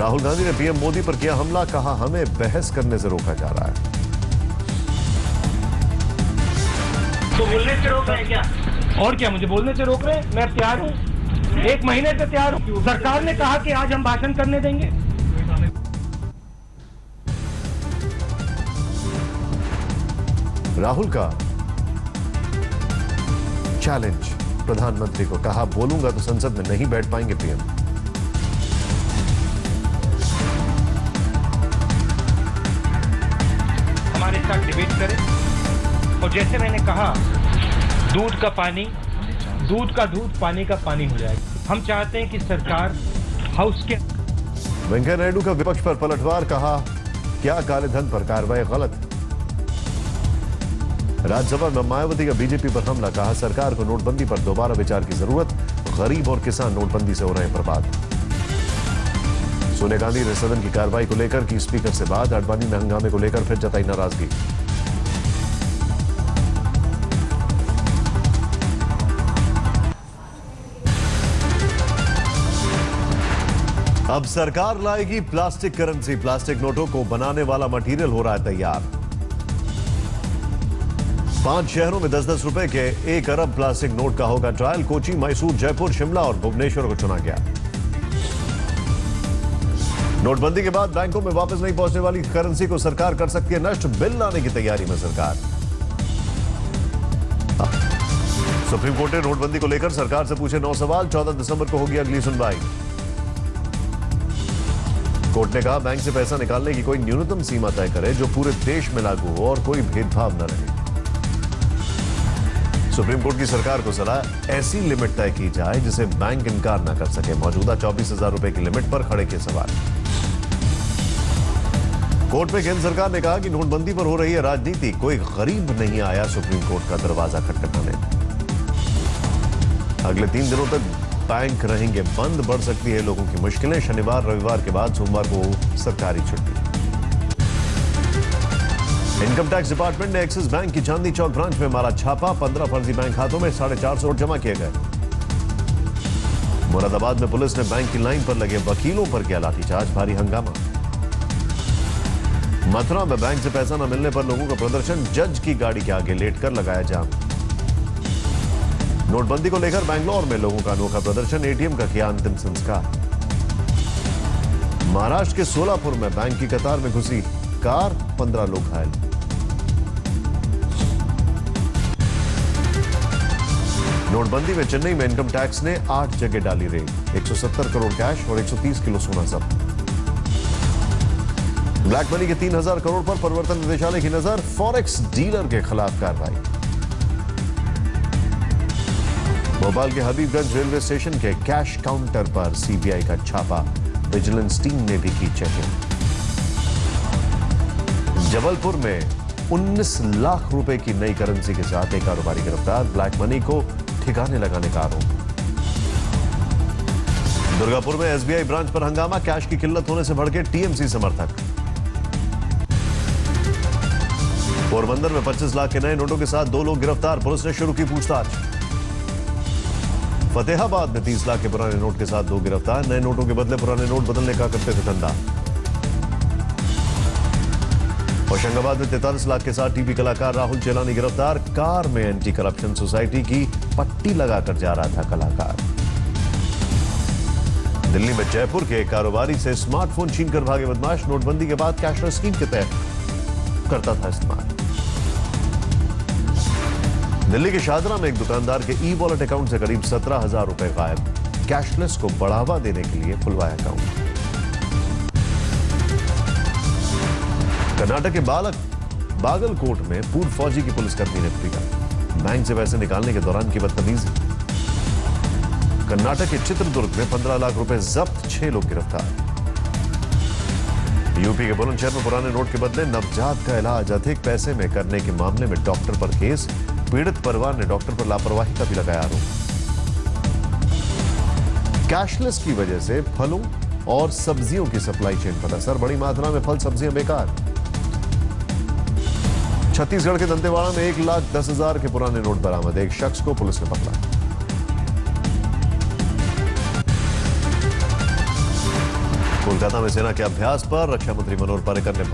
राहुल गांधी ने पीएम मोदी पर किया हमला, कहा हमें बहस करने से रोका जा रहा है। तो बोलने से रोक रहे हैं क्या? और क्या मुझे बोलने से रोक रहे हैं? मैं तैयार हूँ, 1 महीने से तैयार हूँ। सरकार ने कहा कि आज हम भाषण करने देंगे। राहुल का चैलेंज प्रधानमंत्री को, कहा बोलूंगा तो संसद में नहीं बैठ पाएंगे पीएम। हमारे साथ डिबेट करें, और जैसे मैंने कहा, दूध का दूध, पानी का पानी हो जाएगा। हम चाहते हैं कि सरकार हाउस के। वेंकैया नायडू का विपक्ष पर पलटवार, कहा क्या काले धन पर कार्रवाई गलत। राज्यसभा में मायावती का बीजेपी पर हमला, कहा सरकार को नोटबंदी पर दोबारा विचार की जरूरत, गरीब और किसान नोटबंदी से हो रहे हैं बर्बाद। सोनिया गांधी ने सदन की कार्रवाई को लेकर की स्पीकर से बात, आडवाणी ने हंगामे को लेकर फिर जताई नाराजगी। अब सरकार लाएगी प्लास्टिक करेंसी, प्लास्टिक नोटों को बनाने वाला मटेरियल हो रहा है तैयार। 5 शहरों में 10-10 रुपए के 1 अरब प्लास्टिक नोट का होगा ट्रायल। कोची, मैसूर, जयपुर, शिमला और भुवनेश्वर को चुना गया। नोटबंदी के बाद बैंकों में वापस नहीं पहुंचने वाली करेंसी को सरकार कर सकती है नष्ट, बिल लाने की तैयारी में सरकार। सुप्रीम कोर्ट ने नोटबंदी को लेकर सरकार से पूछे 9 सवाल, 14 दिसंबर को होगी अगली सुनवाई। कोर्ट ने कहा बैंक से पैसा निकालने की कोई न्यूनतम सीमा तय करे जो पूरे देश में लागू हो और कोई भेदभाव न रहे। सुप्रीम कोर्ट की सरकार को सलाह, ऐसी लिमिट तय की जाए जिसे बैंक इनकार न कर सके। मौजूदा 24,000 रुपए की लिमिट पर खड़े किए सवाल। कोर्ट में केंद्र सरकार ने कहा कि नोटबंदी पर हो रही है राजनीति, कोई गरीब नहीं आया सुप्रीम कोर्ट का दरवाजा खटखटाने। अगले 3 दिनों तक बैंक रहेंगे बंद, बढ़ सकती है लोगों की मुश्किलें। शनिवार रविवार के बाद सोमवार को सरकारी छुट्टी। इनकम टैक्स डिपार्टमेंट ने एक्सिस बैंक की चांदनी चौक ब्रांच में मारा छापा, 15 फर्जी बैंक खातों में 450 करोड़ जमा किए गए। मुरादाबाद में पुलिस ने बैंक की लाइन पर लगे वकीलों पर किया लाठीचार्ज, भारी हंगामा। मथुरा में बैंक से पैसा न मिलने पर लोगों का प्रदर्शन, जज की गाड़ी के आगे लेटकर लगाया जाम। नोटबंदी को लेकर बैंगलोर में लोगों का अनोखा प्रदर्शन, एटीएम का किया अंतिम संस्कार। महाराष्ट्र के सोलापुर में बैंक की कतार में घुसी कार, 15 लोग घायल। नोटबंदी में चेन्नई में इनकम टैक्स ने 8 जगह डाली रेड, 170 करोड़ कैश और 130 किलो सोना जब्त। ब्लैक मनी के 3,000 करोड़ पर प्रवर्तन निदेशालय की नजर, फॉरेक्स डीलर के खिलाफ कार्रवाई। भोपाल के हबीबगंज रेलवे स्टेशन के कैश काउंटर पर सीबीआई का छापा, विजिलेंस टीम ने भी की चेकिंग। जबलपुर में 19 लाख रुपए की नई करेंसी के साथ एक कारोबारी गिरफ्तार, ब्लैक मनी को ठिकाने लगाने का आरोप। दुर्गापुर में एसबीआई ब्रांच पर हंगामा, कैश की किल्लत होने से भड़के टीएमसी समर्थक। पोरबंदर में 25 लाख के नए नोटों के साथ 2 लोग गिरफ्तार, पुलिस ने शुरू की पूछताछ। फतेहाबाद में 30 लाख के पुराने नोट के साथ 2 गिरफ्तार, नए नोटों के बदले पुराने नोट बदलने का करते थे धंधा। होशंगाबाद में 43 लाख के साथ टीवी कलाकार राहुल चेलानी गिरफ्तार, कार में एंटी करप्शन सोसाइटी की पट्टी लगाकर जा रहा था कलाकार। दिल्ली में जयपुर के एक कारोबारी से स्मार्टफोन छीनकर भागे बदमाश, नोटबंदी के बाद कैशलेस स्कीम के तहत करता था इस्तेमाल। दिल्ली के शाहजहां में एक दुकानदार के ई वॉलेट अकाउंट से करीब 17,000 रुपए गायब, कैशलेस को बढ़ावा देने के लिए खुलवाया अकाउंट। कर्नाटक के बागलकोट में पूर्व फौजी की पुलिसकर्मी ने पीटा, बैंक से पैसे निकालने के दौरान की बदतमीजी। कर्नाटक के चित्रदुर्ग में 15 लाख रुपए जब्त, 6 लोग गिरफ्तार। यूपी के बुलंदशहर में पुराने नोट के बदले नवजात का इलाज अधिक पैसे में करने के मामले में डॉक्टर पर केस, पीड़ित परिवार ने डॉक्टर पर लापरवाही का भी लगाया आरोप। कैशलेस की वजह से फलों और सब्जियों की सप्लाई चेन पर असर, बड़ी मात्रा में फल सब्जियां बेकार। छत्तीसगढ़ के दंतेवाड़ा में 1,10,000 के पुराने नोट बरामद, एक शख्स को पुलिस ने पकड़ा। कोलकाता में सेना के अभ्यास पर रक्षा मंत्री मनोहर पर्रिकर ने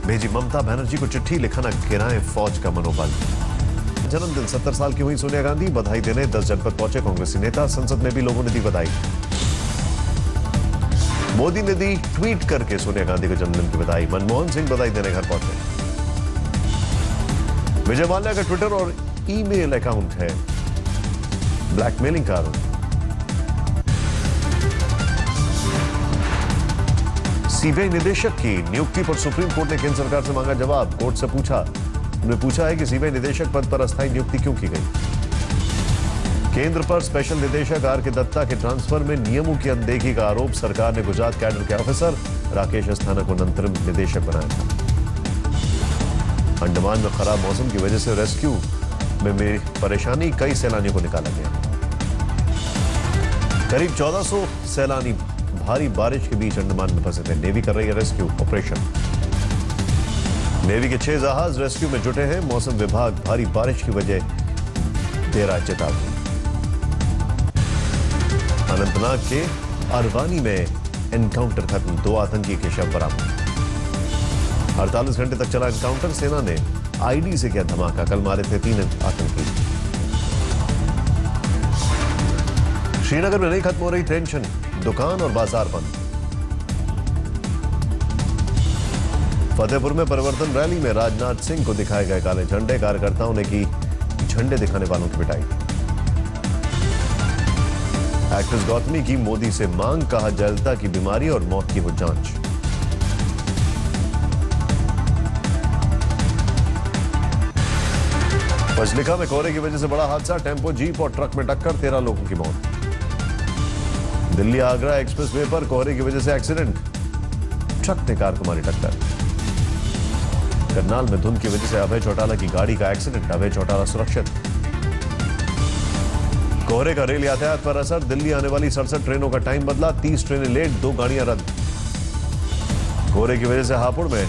भेजी ममता बनर्जी को चिट्ठी, लिखा न गिराएं फौज का मनोबल। जन्मदिन 70 साल की हुई सोनिया गांधी, बधाई देने 10 जनपद पहुंचे कांग्रेसी नेता, संसद में भी लोगों ने दी बधाई। मोदी ने दी ट्वीट करके सोनिया गांधी को जन्मदिन की बधाई, मनमोहन सिंह बधाई देने घर पहुंचे। विजय माल्या का ट्विटर और ईमेल अकाउंट है ब्लैकमेलिंग का आरोप। सीबीआई निदेशक की नियुक्ति पर सुप्रीम कोर्ट ने केंद्र सरकार से मांगा जवाब। कोर्ट से पूछा है कि सीबीआई निदेशक पद पर अस्थायी नियुक्ति क्यों की गई। केंद्र पर स्पेशल निदेशक आर के दत्ता के ट्रांसफर में नियमों की अनदेखी का आरोप। सरकार ने गुजरात कैडर के ऑफिसर राकेश अस्थाना को अंतरिम निदेशक बनाया था। अंडमान में खराब मौसम की वजह से रेस्क्यू में परेशानी, कई सैलानियों को निकाला गया। करीब 1400 सैलानी भारी बारिश के बीच अंडमान में फंसे थे। नेवी कर रही है रेस्क्यू ऑपरेशन। नेवी के 6 जहाज रेस्क्यू में जुटे हैं। मौसम विभाग भारी बारिश की वजह दे रहा है चेतावनी। अनंतनाग के अरवानी में एनकाउंटर खत्म, 2 आतंकी के शव बरामद। 48 घंटे तक चला एनकाउंटर, सेना ने आईडी से किया धमाका, कल मारे थे 3 आतंकी। श्रीनगर में नहीं खत्म हो रही टेंशन, दुकान और बाजार बंद। फतेहपुर में परिवर्तन रैली में राजनाथ सिंह को दिखाए गए काले झंडे, कार्यकर्ताओं ने की झंडे दिखाने वालों की पिटाई। एक्ट्रेस गौतमी की मोदी से मांग, कहा जयललिता की बीमारी और मौत की हो जांच। पंचलिखा में कोहरे की वजह से बड़ा हादसा, टेम्पो जीप और ट्रक में टक्कर, 13 लोगों की मौत। दिल्ली आगरा एक्सप्रेसवे पर कोहरे की वजह से एक्सीडेंट, ट्रक ने कार को मारी टक्कर। करनाल में धुंध की वजह से अभय चौटाला की गाड़ी का एक्सीडेंट, अभय चौटाला सुरक्षित। कोहरे का रेल यातायात पर असर, दिल्ली आने वाली 67 ट्रेनों का टाइम बदला, 30 ट्रेनें लेट, 2 गाड़ियां रद्द। कोहरे की वजह से हापुड़ में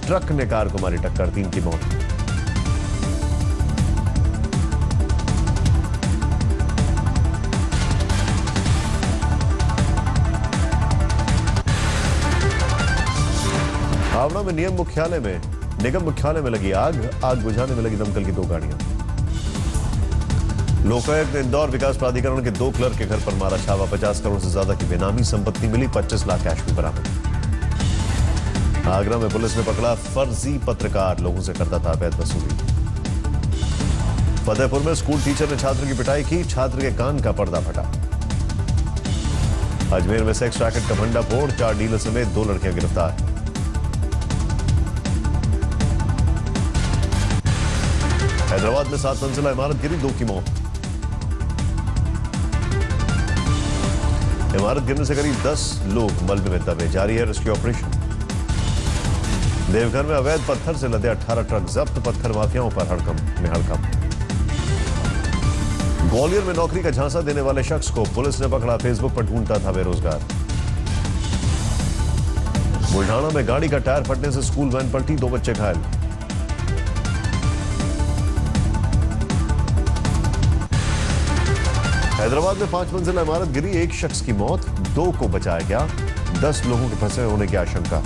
ट्रक ने कार को मारी टक्कर, 3 की मौत। हावड़ा में निगम मुख्यालय में लगी आग बुझाने में लगी दमकल की 2 गाड़ियां। लोकायुक्त ने इंदौर विकास प्राधिकरण के 2 क्लर्क के घर पर मारा छावा, 50 करोड़ से ज्यादा की बेनामी संपत्ति मिली, 25 लाख कैश भी बरामद। आगरा में पुलिस ने पकड़ा फर्जी पत्रकार, लोगों से करता था अवैध वसूली। फतेहपुर में स्कूल टीचर ने छात्र की पिटाई की, छात्र के कान का पर्दा फटा। अजमेर में सेक्स रैकेट का भंडा फोड़, 4 डीलर समेत 2 लड़कियां गिरफ्तार। हैदराबाद में 7 मंजिला इमारत गिरी, 2 की मौत। इमारत गिरने से करीब 10 लोग मलबे में दबे, जारी है रेस्क्यू ऑपरेशन। देवघर में अवैध पत्थर से लदे 18 ट्रक जब्त, पत्थर माफियाओं पर हड़कंप। ग्वालियर में नौकरी का झांसा देने वाले शख्स को पुलिस ने पकड़ा, फेसबुक पर ढूंढता था बेरोजगार। बुल्ढाना में गाड़ी का टायर फटने से स्कूल वैन पलटी, 2 बच्चे घायल। हैदराबाद में 5 मंजिला इमारत गिरी, 1 शख्स की मौत, 2 को बचाया गया, 10 लोगों के फंसे होने की आशंका।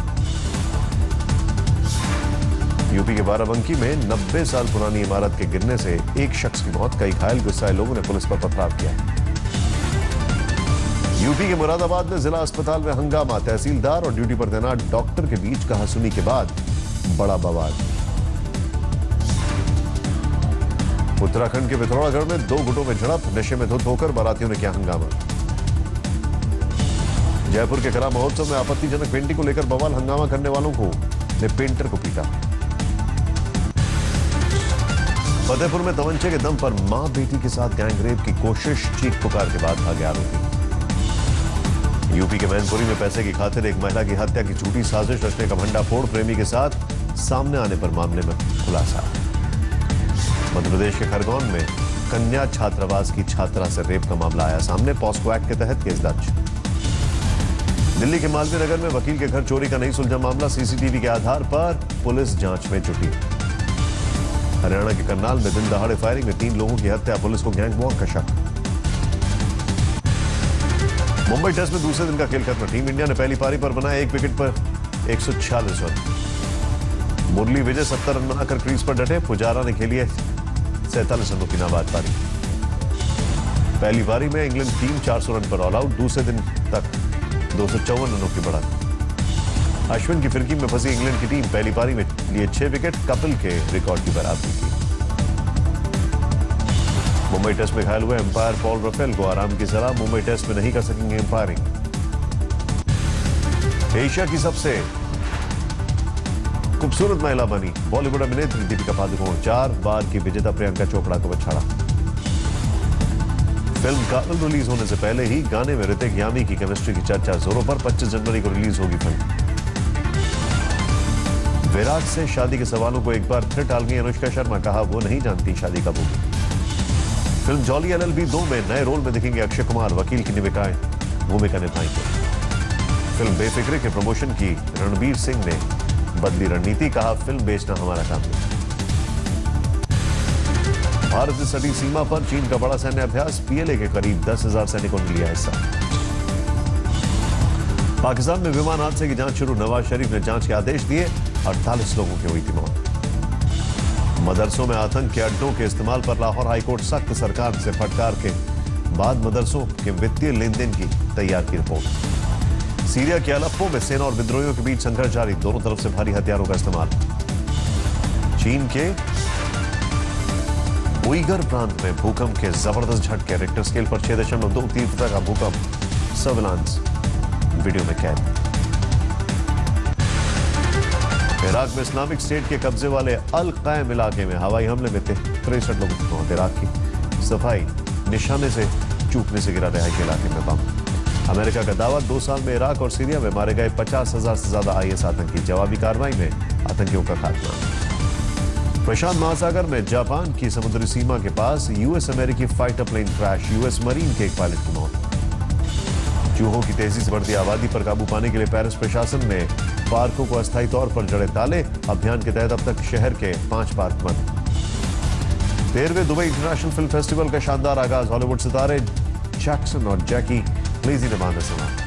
यूपी के बाराबंकी में 90 साल पुरानी इमारत के गिरने से 1 शख्स की मौत, कई घायल, गुस्साए लोगों ने पुलिस पर पथराव किया। यूपी के मुरादाबाद में जिला अस्पताल में हंगामा, तहसीलदार और ड्यूटी पर तैनात डॉक्टर के बीच कहासुनी के बाद बड़ा बवाल। उत्तराखंड के पिथौरागढ़ में 2 गुटों में झड़प, नशे में धुत होकर बारातियों ने किया हंगामा। जयपुर के कला महोत्सव में आपत्तिजनक पेंटिंग को लेकर बवाल, हंगामा करने वालों ने पेंटर को पीटा। फतेहपुर में तमंचे के दम पर मां बेटी के साथ गैंगरेप की कोशिश, चीख पुकार के बाद भागे आरोपी। यूपी के मैनपुरी में पैसे की खातिर एक महिला की हत्या की झूठी साजिश रचने का भंडाफोड़, प्रेमी के साथ सामने आने पर मामले में खुलासा। मध्य प्रदेश के खरगोन में कन्या छात्रावास की छात्रा से रेप का मामला आया सामने, पॉस्को एक्ट के तहत केस दर्ज। दिल्ली के मालवीय नगर में वकील के घर चोरी का नहीं सुलझा मामला, सीसीटीवी के आधार पर पुलिस जांच में जुटी। हरियाणा के करनाल में दिन दहाड़े फायरिंग में 3 लोगों की हत्या, पुलिस को गैंग वॉर का शक। मुंबई टेस्ट में दूसरे दिन का खेल खत्म। टीम इंडिया ने पहली पारी पर बनाया 1 विकेट पर 146 रन। मुरली विजय 70 रन बनाकर क्रीज पर डटे। पुजारा ने खेली 47 रनों की नाबाद पारी। पहली पारी में इंग्लैंड टीम 400 रन पर ऑल आउट। दूसरे दिन तक 254 रनों की बढ़त। अश्विन की फिरकी में फंसी इंग्लैंड की टीम पहली पारी में लिए 6 विकेट, कपिल के रिकॉर्ड की बराबरी की। मुंबई टेस्ट में घायल हुए एम्पायर पॉल रफेल को आराम की सलाह। मुंबई टेस्ट में नहीं कर सकेंगे एम्पायरिंग। एशिया की सबसे खूबसूरत महिला बनी बॉलीवुड अभिनेत्री दीपिका पादुकोण। 4 बार की विजेता प्रियंका चोपड़ा को पछाड़ा। फिल्म काबिल रिलीज होने से पहले ही गाने में ऋतिक यामी की केमिस्ट्री की चर्चा जोरों पर। 25 जनवरी को रिलीज होगी फिल्म। विराट से शादी के सवालों को एक बार फिर टाल गई अनुष्का शर्मा। कहा वो नहीं जानती शादी कब होगी। फिल्म जॉली LLB 2 में नए रोल में दिखेंगे अक्षय कुमार। वकील की भूमिका निभाएंगे। फिल्म बेफिक्रे के प्रमोशन की रणबीर सिंह ने बदली रणनीति। कहा फिल्म बेचना हमारा काम नहीं। भारत से सटी सीमा पर चीन का बड़ा सैन्य अभ्यास। PLA के करीब 10,000 सैनिकों ने लिया हिस्सा। पाकिस्तान में विमान हादसे की जांच शुरू। नवाज शरीफ ने जांच के आदेश दिए। 48 लोगों की हुई थी मौत। मदरसों में आतंक के अड्डों के इस्तेमाल पर लाहौर हाईकोर्ट सख्त। सरकार से फटकार के बाद मदरसों के वित्तीय लेन देन की तैयार की रिपोर्ट। सीरिया के अलेप्पो में सेना और विद्रोहियों के बीच संघर्ष जारी। दोनों तरफ से भारी हथियारों का इस्तेमाल। चीन के उइगर प्रांत में भूकंप के जबरदस्त झटके। रिक्टर स्केल पर 6.2 तीव्रता का भूकंप। सर्विलांस वीडियो में कैद। इराक में इस्लामिक स्टेट के कब्जे वाले अल कायम इलाके में हवाई हमले में 63 लोगों की मौत। इराक की सफाई निशाने से चूकने से गिरा रिहायशी इलाके में बम। अमेरिका का दावा 2 साल में इराक और सीरिया में मारे गए 50,000 से ज्यादा IS आतंकी। जवाबी कार्रवाई में आतंकियों का खात्मा। प्रशांत महासागर में जापान की समुद्री सीमा के पास US अमेरिकी fighter plane crash. US marine के एक पायलट की मौत। चूहों की तेजी से बढ़ती आबादी पर काबू पाने के लिए पेरिस प्रशासन ने पार्कों को अस्थायी तौर पर जड़े ताले। अभियान के तहत अब तक शहर के 5 पार्क बंद। 13वें दुबई इंटरनेशनल फिल्म फेस्टिवल का शानदार आगाज। हॉलीवुड सितारे जैक्सन और जैकी लेजी ने बांधा समा।